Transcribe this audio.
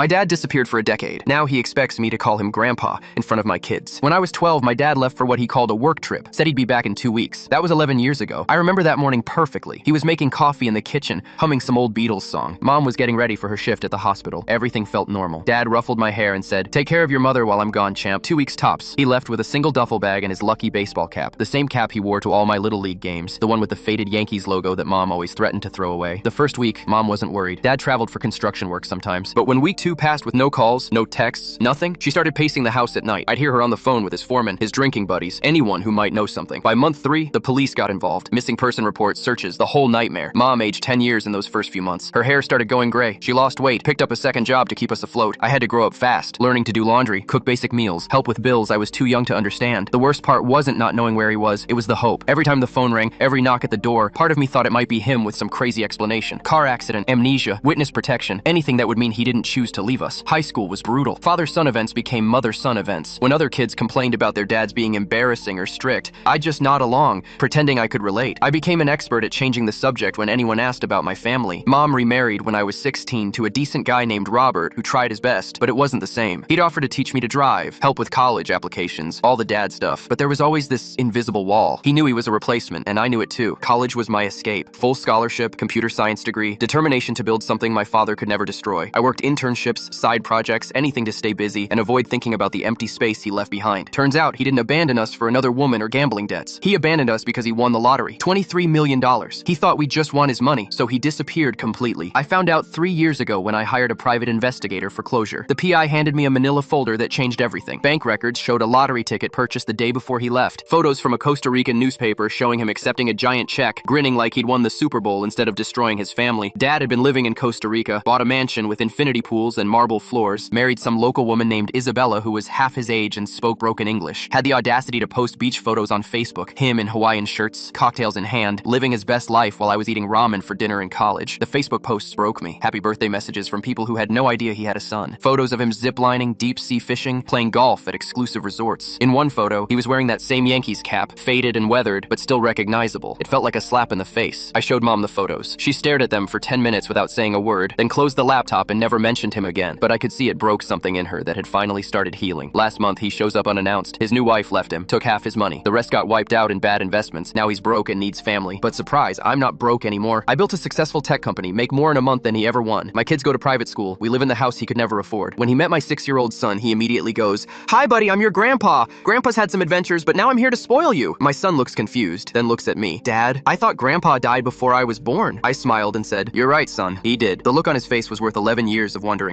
My dad disappeared for a decade. Now he expects me to call him Grandpa in front of my kids. When I was 12, my dad left for what he called a work trip. Said he'd be back in 2 weeks. That was 11 years ago. I remember that morning perfectly. He was making coffee in the kitchen, humming some old Beatles song. Mom was getting ready for her shift at the hospital. Everything felt normal. Dad ruffled my hair and said, "Take care of your mother while I'm gone, champ. 2 weeks tops." He left with a single duffel bag and his lucky baseball cap. The same cap he wore to all my Little League games. The one with the faded Yankees logo that Mom always threatened to throw away. The first week, Mom wasn't worried. Dad traveled for construction work sometimes. But when week 2 passed with no calls, no texts, nothing, she started pacing the house at night. I'd hear her on the phone with his foreman, his drinking buddies, anyone who might know something. By month 3, the police got involved. Missing person reports, searches, the whole nightmare. Mom aged 10 years in those first few months. Her hair started going gray. She lost weight, picked up a second job to keep us afloat. I had to grow up fast, learning to do laundry, cook basic meals, help with bills I was too young to understand. The worst part wasn't not knowing where he was, it was the hope. Every time the phone rang, every knock at the door, part of me thought it might be him with some crazy explanation. Car accident, amnesia, witness protection, anything that would mean he didn't choose to leave us. High school was brutal. Father-son events became mother-son events. When other kids complained about their dads being embarrassing or strict, I'd just nod along, pretending I could relate. I became an expert at changing the subject when anyone asked about my family. Mom remarried when I was 16 to a decent guy named Robert who tried his best, but it wasn't the same. He'd offer to teach me to drive, help with college applications, all the dad stuff, but there was always this invisible wall. He knew he was a replacement, and I knew it too. College was my escape. Full scholarship, computer science degree, determination to build something my father could never destroy. I worked internships, side projects, anything to stay busy and avoid thinking about the empty space he left behind. Turns out he didn't abandon us for another woman or gambling debts. He abandoned us because he won the lottery. $23 million. He thought we just won his money, so he disappeared completely. I found out 3 years ago when I hired a private investigator for closure. The PI handed me a manila folder that changed everything. Bank records showed a lottery ticket purchased the day before he left. Photos from a Costa Rican newspaper showing him accepting a giant check, grinning like he'd won the Super Bowl instead of destroying his family. Dad had been living in Costa Rica, bought a mansion with infinity pools and marble floors, married some local woman named Isabella who was half his age and spoke broken English, had the audacity to post beach photos on Facebook, him in Hawaiian shirts, cocktails in hand, living his best life while I was eating ramen for dinner in college. The Facebook posts broke me. Happy birthday messages from people who had no idea he had a son. Photos of him ziplining, deep-sea fishing, playing golf at exclusive resorts. In one photo, he was wearing that same Yankees cap, faded and weathered, but still recognizable. It felt like a slap in the face. I showed Mom the photos. She stared at them for 10 minutes without saying a word, then closed the laptop and never mentioned him again. But I could see it broke something in her that had finally started healing. Last month, he shows up unannounced. His new wife left him, took half his money. The rest got wiped out in bad investments. Now he's broke and needs family. But surprise, I'm not broke anymore. I built a successful tech company, make more in a month than he ever won. My kids go to private school. We live in the house he could never afford. When he met my 6-year-old son, he immediately goes, "Hi, buddy, I'm your grandpa. Grandpa's had some adventures, but now I'm here to spoil you." My son looks confused, then looks at me. "Dad, I thought Grandpa died before I was born." I smiled and said, "You're right, son. He did." The look on his face was worth 11 years of wondering.